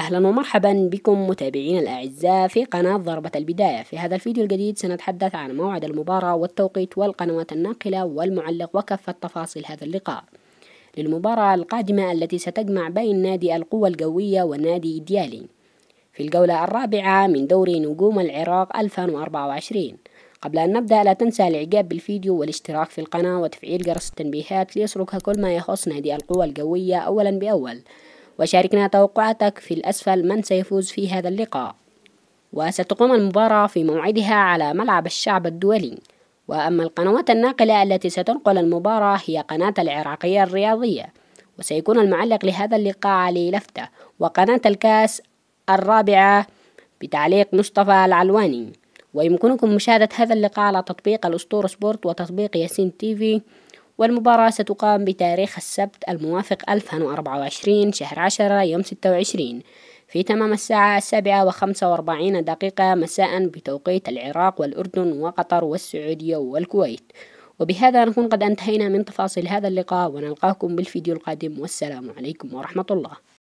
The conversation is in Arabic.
أهلا ومرحبا بكم متابعين الأعزاء في قناة ضربة البداية. في هذا الفيديو الجديد سنتحدث عن موعد المباراة والتوقيت والقنوات الناقلة والمعلق وكافة تفاصيل هذا اللقاء للمباراة القادمة التي ستجمع بين نادي القوة الجوية ونادي ديالي في الجولة الرابعة من دوري نجوم العراق 2024. قبل أن نبدأ لا تنسى الإعجاب بالفيديو والاشتراك في القناة وتفعيل جرس التنبيهات ليصلك كل ما يخص نادي القوة الجوية أولا بأول، وشاركنا توقعاتك في الأسفل من سيفوز في هذا اللقاء. وستقوم المباراة في موعدها على ملعب الشعب الدولي. وأما القنوات الناقلة التي ستنقل المباراة هي قناة العراقية الرياضية، وسيكون المعلق لهذا اللقاء علي لفتة، وقناة الكاس الرابعة بتعليق مصطفى العلواني. ويمكنكم مشاهدة هذا اللقاء على تطبيق الأسطورة سبورت وتطبيق ياسين تيفي. والمباراة ستقام بتاريخ السبت الموافق 2024 شهر 10 يوم 26 في تمام الساعة 7:45 مساء بتوقيت العراق والأردن وقطر والسعودية والكويت. وبهذا نكون قد انتهينا من تفاصيل هذا اللقاء، ونلقاكم بالفيديو القادم، والسلام عليكم ورحمة الله.